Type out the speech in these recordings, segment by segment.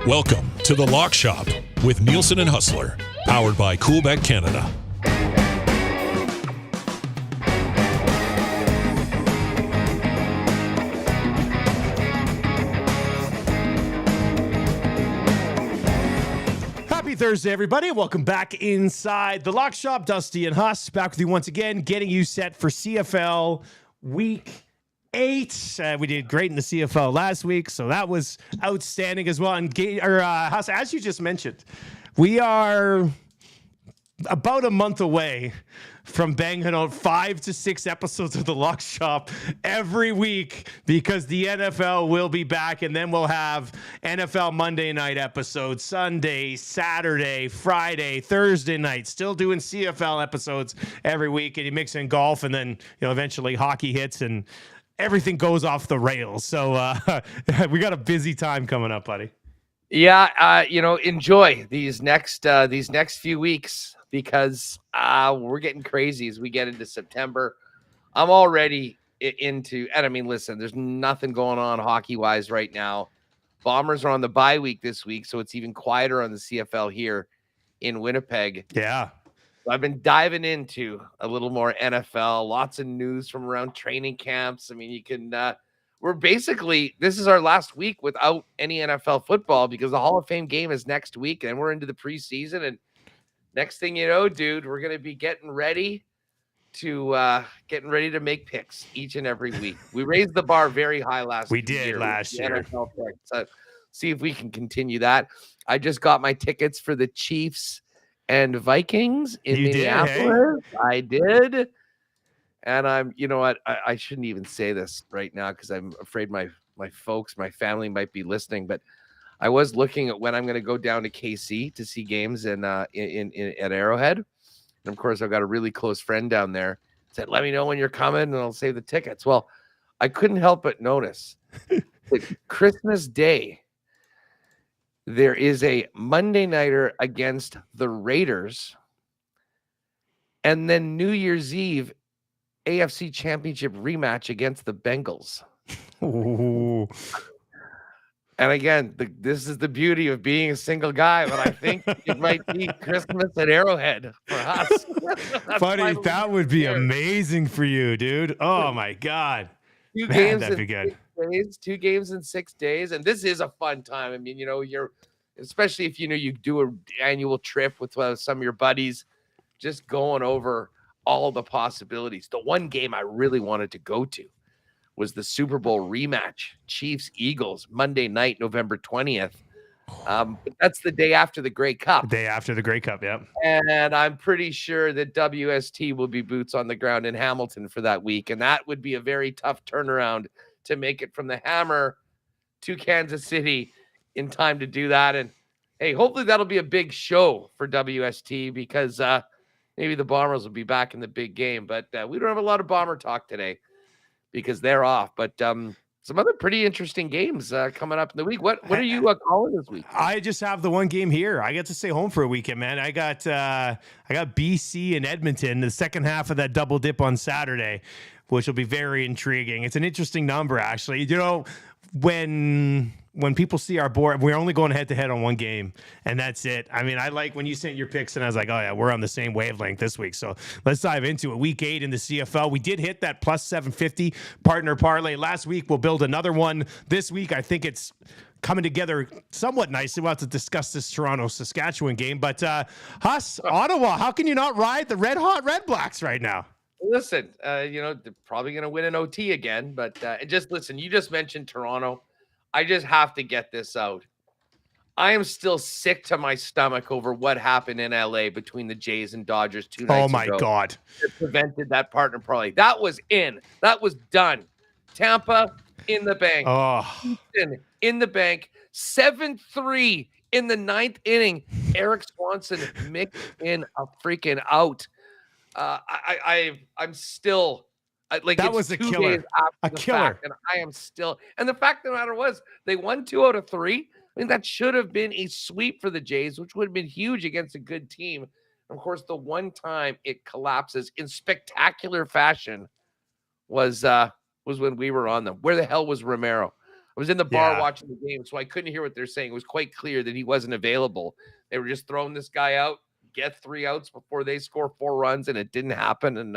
Welcome to The Lock Shop with Nielsen and Hustler, powered by Coolbet Canada. Happy Thursday, everybody. Welcome back inside The Lock Shop. Dusty and Huss back with you once again, getting you set for CFL Week 8. We did great in the CFL last week, so that was outstanding as well. And Huss, as you just mentioned, we are about a month away from banging out 5 to 6 episodes of The Lock Shop every week because the NFL will be back, and then we'll have NFL Monday night episodes, Sunday, Saturday, Friday, Thursday night, still doing CFL episodes every week, and you mix in golf, and then eventually hockey hits and everything goes off the rails. So we got a busy time coming up, buddy. Yeah, enjoy these next few weeks because we're getting crazy as we get into September. I'm already into, and I mean, listen, there's nothing going on hockey-wise right now. Bombers are on the bye week this week, so it's even quieter on the CFL here in Winnipeg. Yeah. I've been diving into a little more NFL, lots of news from around training camps. I mean, you can, this is our last week without any NFL football because the Hall of Fame game is next week and we're into the preseason. And next thing you know, dude, we're going to be getting ready to make picks each and every week. We raised the bar very high last year. We did last year. NFL picks. So see if we can continue that. I just got my tickets for the Chiefs and Vikings in Minneapolis. Hey? I did. And I'm, you know what? I shouldn't even say this right now because I'm afraid my folks, my family might be listening. But I was looking at when I'm going to go down to KC to see games at Arrowhead. And of course, I've got a really close friend down there. Said, let me know when you're coming and I'll save the tickets. Well, I couldn't help but notice that Christmas Day, there is a Monday nighter against the Raiders. And then New Year's Eve, AFC Championship rematch against the Bengals. Ooh. And again, this is the beauty of being a single guy, but I think it might be Christmas at Arrowhead for us. Buddy, that would be amazing for you, dude. Oh, my God. That'd be good. 2 games in 6 days. And this is a fun time. I mean, you're especially if, you do an annual trip with some of your buddies, just going over all the possibilities. The one game I really wanted to go to was the Super Bowl rematch, Chiefs-Eagles, Monday night, November 20th. That's the day after the Grey Cup. Day after the Grey Cup, yeah. And I'm pretty sure that WST will be boots on the ground in Hamilton for that week. And that would be a very tough turnaround to make it from the Hammer to Kansas City in time to do that. And hey, hopefully that'll be a big show for WST because maybe the Bombers will be back in the big game. But we don't have a lot of Bomber talk today because they're off. But some other pretty interesting games coming up in the week. What are you calling this week? I just have the one game here. I get to stay home for a weekend, man. I got BC and Edmonton, the second half of that double dip on Saturday, which will be very intriguing. It's an interesting number, actually. When people see our board, we're only going head-to-head on one game, and that's it. I mean, I like when you sent your picks, and I was like, oh, yeah, we're on the same wavelength this week. So let's dive into it. Week 8 in the CFL. We did hit that plus 750 partner parlay last week. We'll build another one this week. I think it's coming together somewhat nicely. We'll have to discuss this Toronto-Saskatchewan game. But, Huss, Ottawa, how can you not ride the red-hot Red Blacks right now? Listen, they're probably going to win an OT again. But just listen, you just mentioned Toronto. I just have to get this out. I am still sick to my stomach over what happened in LA between the Jays and Dodgers 2 nights ago. Oh, my God. It prevented that partner parlay. That was in. That was done. Tampa in the bank. Houston in the bank. 7-3 in the 9th inning. Eric Swanson mixed in a freaking out. I'm still... that was a killer. A killer. And I am still. And the fact of the matter was, they won 2 out of 3. I mean, that should have been a sweep for the Jays, which would have been huge against a good team. And of course, the one time it collapses in spectacular fashion was when we were on them. Where the hell was Romero? was in the bar watching the game, so I couldn't hear what they're saying. It was quite clear that he wasn't available. They were just throwing this guy out, get 3 outs before they score 4 runs, and it didn't happen. And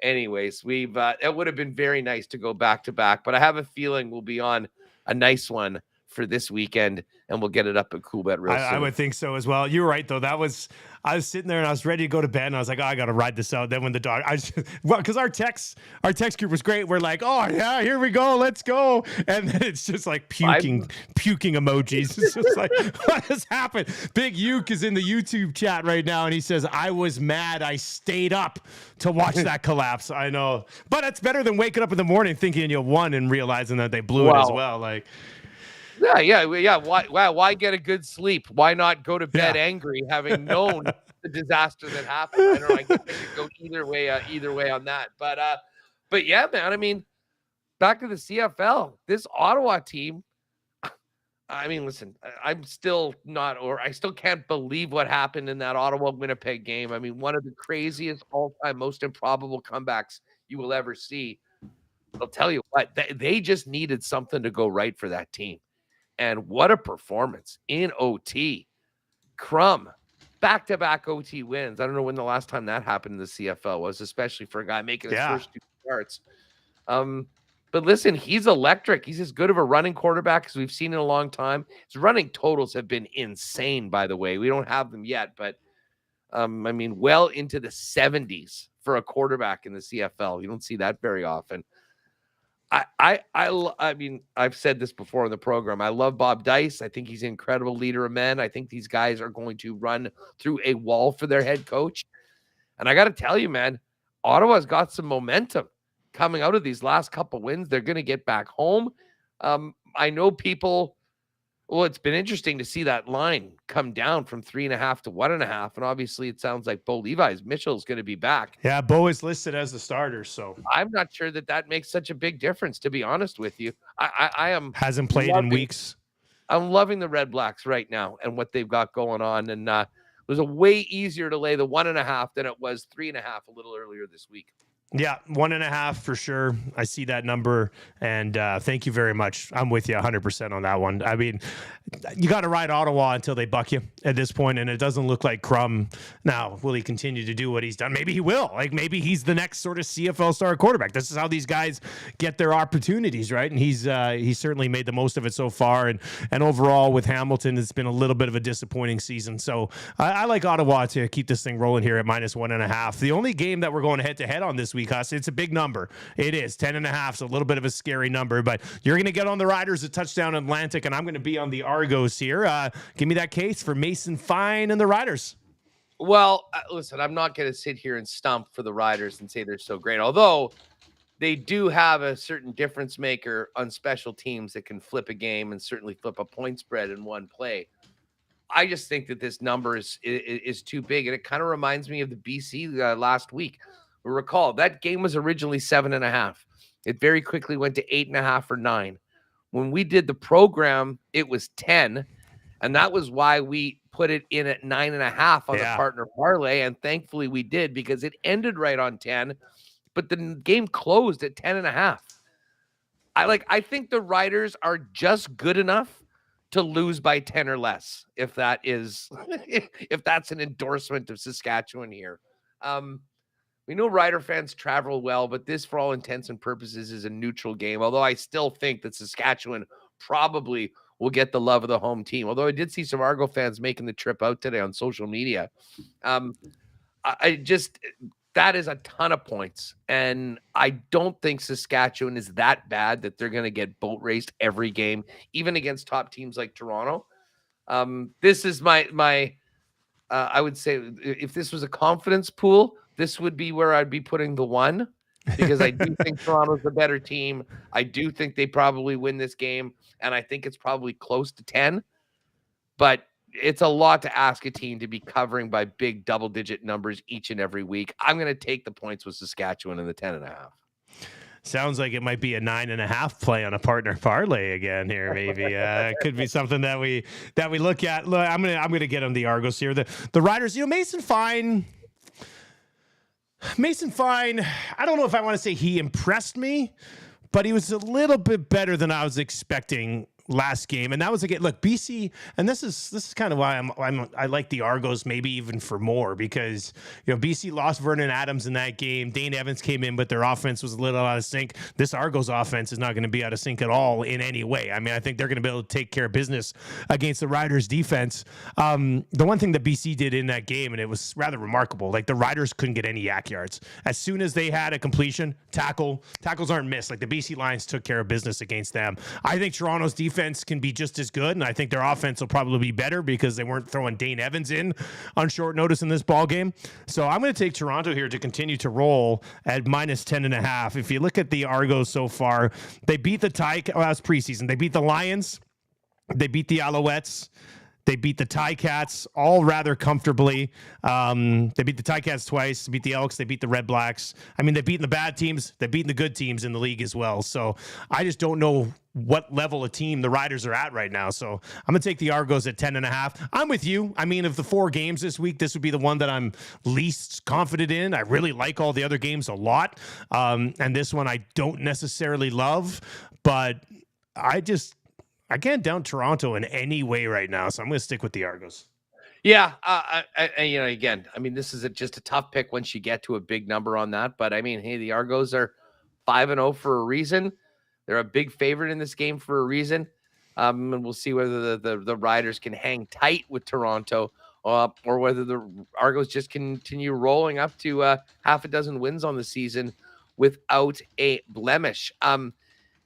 anyways, it would have been very nice to go back to back, but I have a feeling we'll be on a nice one for this weekend, and we'll get it up at CoolBet real soon. I would think so as well. You were right though. I was sitting there and I was ready to go to bed, and I was like, oh, I got to ride this out. Then when the dog, because our text group was great. We're like, oh yeah, here we go, let's go. And then it's just like puking emojis. It's just like, what has happened? Big Uke is in the YouTube chat right now, and he says, I was mad. I stayed up to watch that collapse. I know, but it's better than waking up in the morning thinking you won and realizing that they blew it as well. Like. Yeah. Why get a good sleep? Why not go to bed angry, having known the disaster that happened? I don't know. I guess I could go either way on that. But yeah, man. I mean, back to the CFL. This Ottawa team. I mean, listen. I still can't believe what happened in that Ottawa-Winnipeg game. I mean, one of the craziest all-time, most improbable comebacks you will ever see. I'll tell you what. They just needed something to go right for that team. And what a performance in OT. Crum, back-to-back OT wins. I don't know when the last time that happened in the CFL was, especially for a guy making his first 2 starts. But listen, he's electric. He's as good of a running quarterback as we've seen in a long time. His running totals have been insane, by the way. We don't have them yet, but I mean, well into the 70s for a quarterback in the CFL. You don't see that very often. I mean, I've said this before in the program. I love Bob Dice. I think he's an incredible leader of men. I think these guys are going to run through a wall for their head coach. And I got to tell you, man, Ottawa's got some momentum coming out of these last couple wins. They're going to get back home. I know people. Well, it's been interesting to see that line come down from 3.5 to 1.5. And obviously it sounds like Bo Mitchell's going to be back. Yeah, Bo is listed as the starter. So I'm not sure that makes such a big difference, to be honest with you. I am hasn't played in weeks. I'm loving the Red Blacks right now and what they've got going on. And it was a way easier to lay the 1.5 than it was 3.5 a little earlier this week. Yeah, 1.5 for sure. I see that number, and thank you very much. I'm with you 100% on that one. I mean, you got to ride Ottawa until they buck you at this point, and it doesn't look like Crum. Now, will he continue to do what he's done? Maybe he will. Like, maybe he's the next sort of CFL star quarterback. This is how these guys get their opportunities, right? And he's certainly made the most of it so far, and overall with Hamilton, it's been a little bit of a disappointing season. So I like Ottawa to keep this thing rolling here at -1.5. The only game that we're going head-to-head on this week, Huss, it's a big number. It is 10.5, so a little bit of a scary number, but you're going to get on the Riders at Touchdown Atlantic, and I'm going to be on the Argos here. Give me that case for Mason Fine and the Riders. Well, listen, I'm not going to sit here and stump for the Riders and say they're so great, although they do have a certain difference maker on special teams that can flip a game and certainly flip a point spread in one play. I just think that this number is too big, and it kind of reminds me of the BC last week. Recall that game was originally 7.5. It very quickly went to 8.5 or 9. When we did the program, it was 10, and that was why we put it in at 9.5 on the partner parlay. And thankfully we did, because it ended right on 10, but the game closed at 10.5. I think the Riders are just good enough to lose by 10 or less, if that is if that's an endorsement of Saskatchewan here. We know Rider fans travel well, but this, for all intents and purposes, is a neutral game, although I still think that Saskatchewan probably will get the love of the home team, although I did see some Argo fans making the trip out today on social media. That is a ton of points, and I don't think Saskatchewan is that bad that they're going to get boat raced every game, even against top teams like Toronto. This is my I would say, if this was a confidence pool, this would be where I'd be putting the 1, because I do think Toronto's the better team. I do think they probably win this game, and I think it's probably close to 10. But it's a lot to ask a team to be covering by big double-digit numbers each and every week. I'm going to take the points with Saskatchewan in the 10.5. Sounds like it might be a 9.5 play on a partner parlay again here. Maybe it could be something that we look at. Look, I'm gonna get on the Argos here. The Riders, Mason Fine. I don't know if I want to say he impressed me, but he was a little bit better than I was expecting last game. And that was again, look, BC, and this is kind of why I like the Argos maybe even for more, because BC lost Vernon Adams in that game. Dane Evans came in, but their offense was a little out of sync. This Argos offense is not going to be out of sync at all in any way. I mean, I think they're going to be able to take care of business against the Riders defense. The one thing that BC did in that game, and it was rather remarkable, like the Riders couldn't get any yak yards. As soon as they had a completion, tackles aren't missed. Like the BC Lions took care of business against them. I think Toronto's defense can be just as good, and I think their offense will probably be better because they weren't throwing Dane Evans in on short notice in this ball game. So I'm going to take Toronto here to continue to roll at -10.5. If you look at the Argos so far, they beat the that's preseason. They beat the Lions, they beat the Alouettes, they beat the Ticats all rather comfortably. They beat the Ticats twice, they beat the Elks, they beat the Red Blacks. I mean, they've beaten the bad teams, they've beaten the good teams in the league as well. So I just don't know what level of team the Riders are at right now. So I'm going to take the Argos at 10.5. I'm with you. I mean, of the 4 games this week, this would be the one that I'm least confident in. I really like all the other games a lot. And this one I don't necessarily love, but I can't down Toronto in any way right now. So I'm going to stick with the Argos. Yeah. Again, I mean, this is just a tough pick once you get to a big number on that. But I mean, hey, the Argos are 5-0 for a reason. They're a big favorite in this game for a reason. And we'll see whether the Riders can hang tight with Toronto or whether the Argos just continue rolling up to half a dozen wins on the season without a blemish.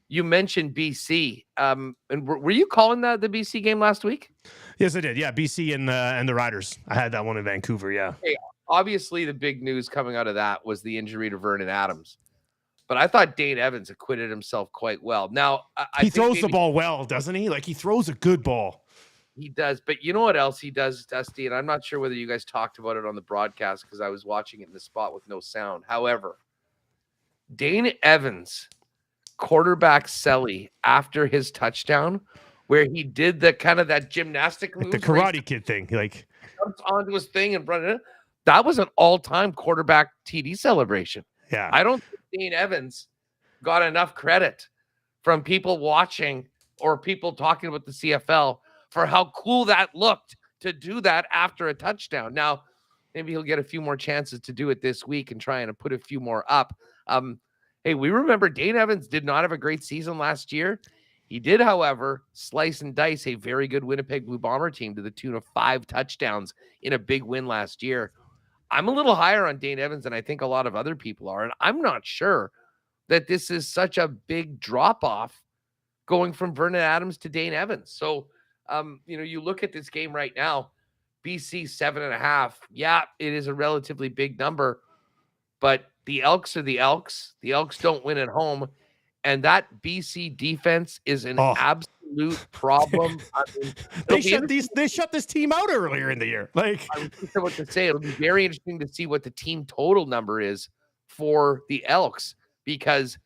You mentioned BC. And were you calling the BC game last week? Yes, I did. Yeah, BC and the Riders. I had that one in Vancouver, yeah. Hey, obviously, the big news coming out of that was the injury to Vernon Adams. But I thought Dane Evans acquitted himself quite well. Now, he throws the ball well, doesn't he? Like, he throws a good ball. He does. But you know what else he does, Dusty? And I'm not sure whether you guys talked about it on the broadcast because I was watching it in the spot with no sound. However, Dane Evans quarterback Selly after his touchdown, where he did the kind of that gymnastic move, like the Karate Kid thing, like jumps onto his thing and run it. That was an all-time quarterback TD celebration. Yeah, I don't think Dane Evans got enough credit from people watching or people talking about the CFL for how cool that looked to do that after a touchdown. Now, maybe he'll get a few more chances to do it this week and try and put a few more up. Hey, we remember Dane Evans did not have a great season last year. He did, however, slice and dice a very good Winnipeg Blue Bomber team to the tune of 5 touchdowns in a big win last year. I'm a little higher on Dane Evans than I think a lot of other people are, and I'm not sure that this is such a big drop-off going from Vernon Adams to Dane Evans. So, you look at this game right now, BC 7.5. Yeah, it is a relatively big number, but the Elks are the Elks. The Elks don't win at home. And that BC defense is an absolute problem. I mean, they shut this team out earlier in the year. Like, I was just about to say, it'll be very interesting to see what the team total number is for the Elks, because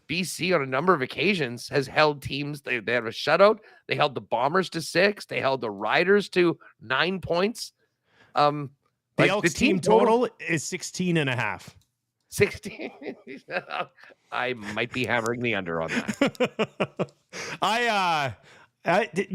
BC on a number of occasions has held teams. They have a shutout. They held the Bombers to 6. They held the Riders to 9 points. The Elks team total is 16.5. 16. I might be hammering the under on that.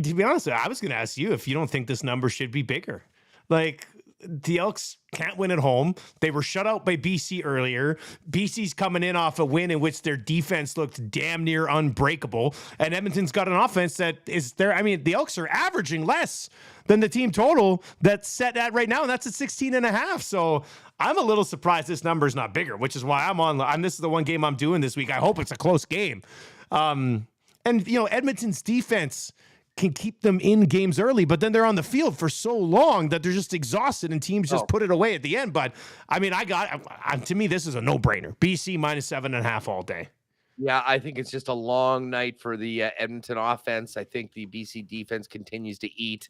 To be honest, I was going to ask you if you don't think this number should be bigger. Like, the Elks can't win at home. They were shut out by BC earlier. BC's coming in off a win in which their defense looked damn near unbreakable. And Edmonton's got an offense that is there. I mean, the Elks are averaging less than the team total that's set at right now, and that's at 16.5. So I'm a little surprised this number is not bigger, which is why this is the one game I'm doing this week. I hope it's a close game. And Edmonton's defense can keep them in games early, but then they're on the field for so long that they're just exhausted and teams just put it away at the end. But I mean, to me, this is a no-brainer. BC -7.5 all day. Yeah, I think it's just a long night for the Edmonton offense. I think the BC defense continues to eat.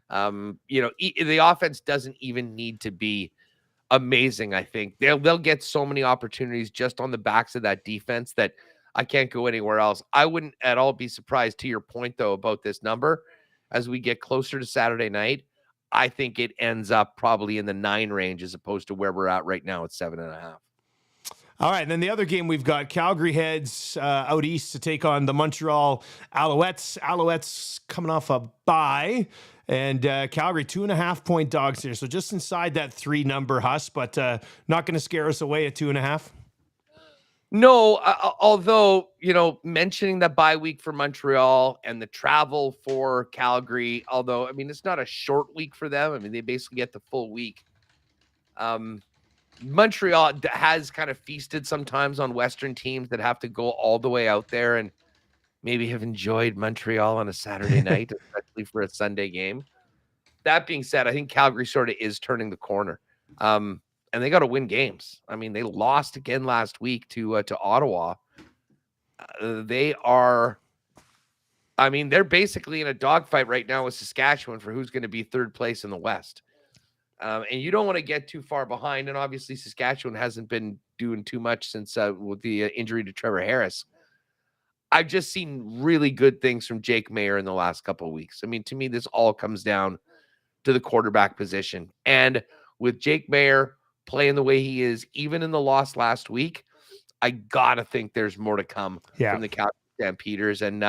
The offense doesn't even need to be amazing. I think they'll get so many opportunities just on the backs of that defense that I can't go anywhere else. I wouldn't at all be surprised, to your point, though, about this number. As we get closer to Saturday night, I think it ends up probably in the 9 range as opposed to where we're at right now at 7.5. All right, and then the other game we've got Calgary heads out east to take on the Montreal Alouettes. Alouettes coming off a bye, and Calgary 2.5-point dogs here, so just inside that 3 number, Huss, but not going to scare us away at 2.5. No, although, mentioning that bye week for Montreal and the travel for Calgary, although, I mean, it's not a short week for them. I mean, they basically get the full week. Montreal has kind of feasted sometimes on Western teams that have to go all the way out there and maybe have enjoyed Montreal on a Saturday night, especially for a Sunday game. That being said, I think Calgary sort of is turning the corner. And they got to win games. I mean, they lost again last week to Ottawa. They're basically in a dogfight right now with Saskatchewan for who's going to be third place in the West. And you don't want to get too far behind. And obviously, Saskatchewan hasn't been doing too much since with the injury to Trevor Harris. I've just seen really good things from Jake Maier in the last couple of weeks. I mean, to me, this all comes down to the quarterback position. And with Jake Maier playing the way he is, even in the loss last week, I got to think there's more to come from the Calgary Stampeders. And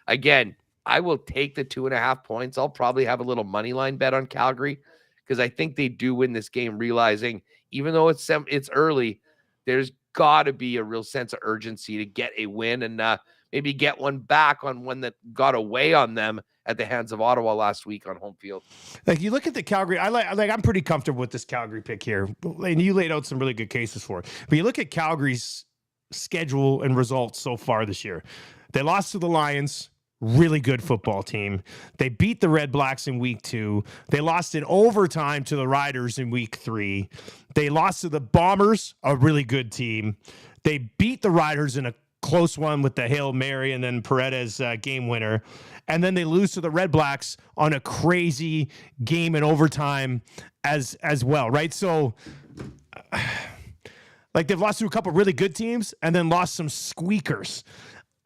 again, I will take the 2.5 points. I'll probably have a little money line bet on Calgary because I think they do win this game, realizing even though it's early, there's got to be a real sense of urgency to get a win and maybe get one back on one that got away on them at the hands of Ottawa last week on home field. Like you look at the Calgary, I'm pretty comfortable with this Calgary pick here, and you laid out some really good cases for it. But you look at Calgary's schedule and results so far this year. They lost to the Lions. Really good football team. They beat the Red Blacks in week 2. They lost in overtime to the Riders in week 3. They lost to the Bombers, a really good team. They beat the Riders in a close one with the Hail Mary and then Paredes game winner. And then they lose to the Red Blacks on a crazy game in overtime as well, right? So like they've lost to a couple really good teams and then lost some squeakers.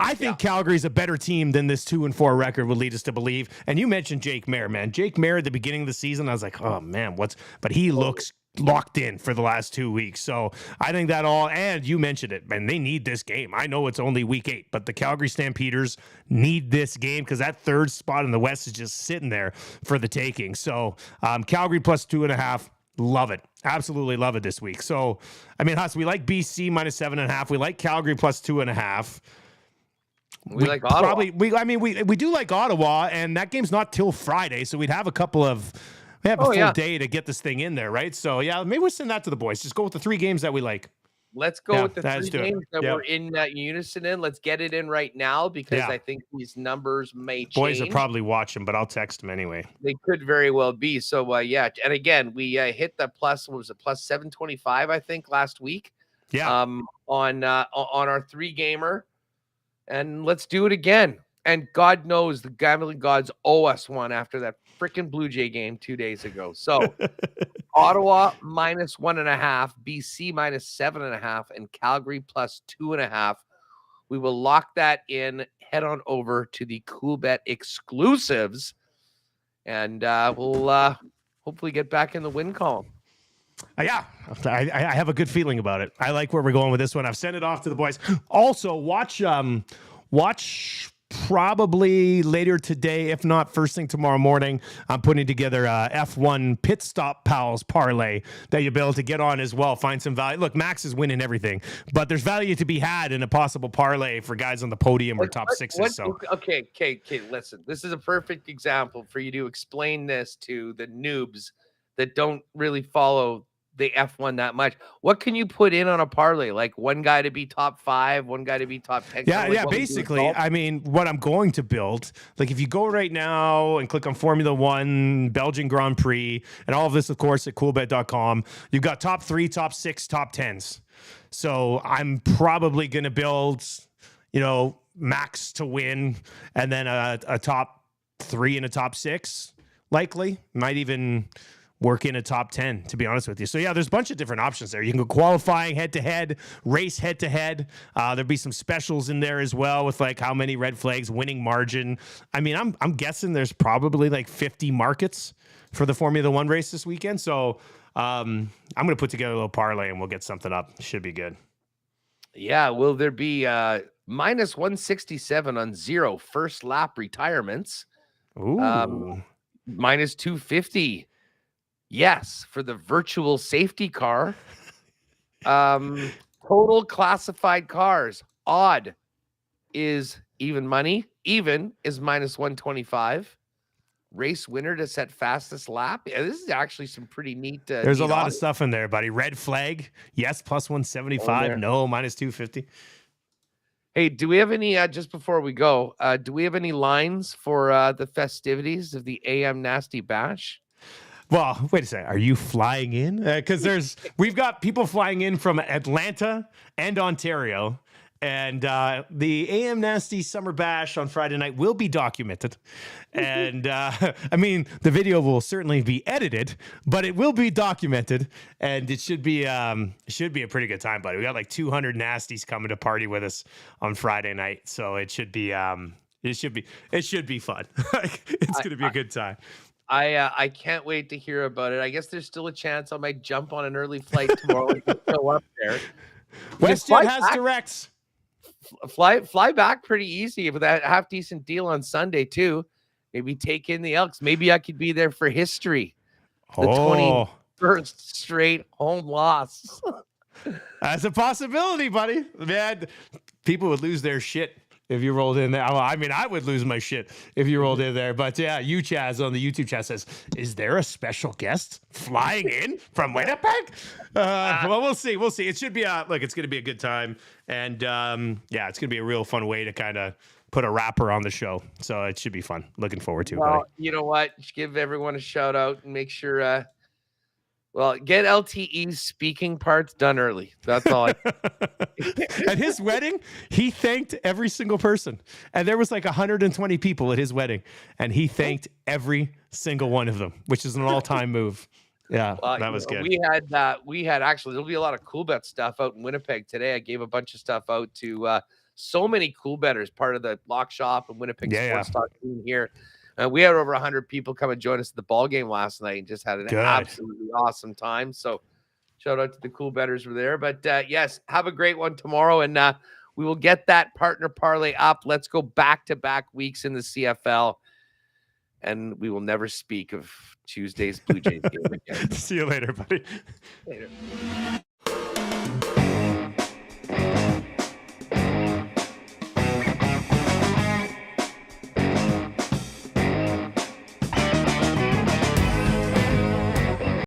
I think Calgary's a better team than this 2-4 record would lead us to believe. And you mentioned Jake Maier, man. Jake Maier at the beginning of the season, I was like, oh man, but he looks locked in for the last 2 weeks. So I think that and you mentioned it, man, they need this game. I know it's only week 8, but the Calgary Stampeders need this game because that third spot in the West is just sitting there for the taking. So Calgary plus 2.5. Love it. Absolutely love it this week. So, I mean, Huss, we like BC minus 7.5. We like Calgary plus 2.5. We like Ottawa. We do like Ottawa, and that game's not till Friday, so we'd have a full day to get this thing in there, right? So maybe we'll send that to the boys. Just go with the 3 games that we like. Let's go with the 3 games that we're in unison in. Let's get it in right now because I think these numbers may change. Boys are probably watching, but I'll text them anyway. They could very well be. So and again, we hit the plus. What was it? Plus 725, I think, last week. Yeah. On our 3-gamer. And let's do it again. And God knows the gambling gods owe us one after that freaking Blue Jay game 2 days ago. So Ottawa minus 1.5, BC minus 7.5, and Calgary plus 2.5. We will lock that in. Head on over to the Coolbet exclusives, and we'll hopefully get back in the win column. I have a good feeling about it. I like where we're going with this one. I've sent it off to the boys. Also, watch probably later today, if not first thing tomorrow morning. I'm putting together a F1 Pit Stop Pals parlay that you'll be able to get on as well. Find some value. Look, Max is winning everything, but there's value to be had in a possible parlay for guys on the podium or top sixes. Okay. Listen, this is a perfect example for you to explain this to the noobs that don't really follow the F1 that much. What can you put in on a parlay? Like one guy to be top 5, one guy to be top 10? Basically, I mean, what I'm going to build, like if you go right now and click on Formula 1, Belgian Grand Prix, and all of this, of course, at coolbet.com, you've got top 3, top 6, top 10s. So I'm probably going to build, Max to win, and then a top 3 and a top 6, likely. Might even work in a top 10, to be honest with you. So there's a bunch of different options there. You can go qualifying head-to-head, race head-to-head. There'll be some specials in there as well with like how many red flags, winning margin. I mean, I'm guessing there's probably like 50 markets for the Formula 1 race this weekend. So I'm going to put together a little parlay and we'll get something up. Should be good. Yeah, will there be minus 167 on 0 first lap retirements? Ooh. Minus 250. Yes, for the virtual safety car. Total classified cars. Odd is even money. Even is minus 125. Race winner to set fastest lap. Yeah, this is actually some pretty neat. There's a neat lot of odds stuff in there, buddy. Red flag. Yes, plus on 175. there. No, minus 250. Hey, do we have any, just before we go, do we have any lines for the festivities of the AM Nasty Bash? Well, wait a second. Are you flying in? Because we've got people flying in from Atlanta and Ontario. And the AM Nasty Summer Bash on Friday night will be documented. And I mean, the video will certainly be edited, but it will be documented. And it should be a pretty good time, buddy. We got like 200 nasties coming to party with us on Friday night. So it should be fun. It's going to be a good time. I can't wait to hear about it. I guess there's still a chance I might jump on an early flight tomorrow and go up there. WestJet has directs. Fly back pretty easy with that half decent deal on Sunday too. Maybe take in the Elks. Maybe I could be there for history. The 21st straight home loss. That's a possibility, buddy. Man, people would lose their shit if you rolled in there. I mean, I would lose my shit if you rolled in there. But yeah, Chaz on the YouTube chat says, is there a special guest flying in from Winnipeg? Well, we'll see. We'll see. It should be it's going to be a good time. And yeah, it's going to be a real fun way to kind of put a rapper on the show. So it should be fun. Looking forward to it, buddy. You know what? Just give everyone a shout out and make sure, get LTE's speaking parts done early. That's all. At his wedding, he thanked every single person. And there was like 120 people at his wedding. And he thanked every single one of them, which is an all-time move. Yeah, that was good. We had actually, there'll be a lot of cool bet stuff out in Winnipeg today. I gave a bunch of stuff out to so many cool bettors, part of the Lock Shop and Winnipeg Sports Talk team here. We had over 100 people come and join us at the ball game last night and just had an absolutely awesome time. So shout out to the cool bettors who were there. But yes, have a great one tomorrow. And we will get that partner parlay up. Let's go back-to-back weeks in the CFL. And we will never speak of Tuesday's Blue Jays game again. See you later, buddy. Later.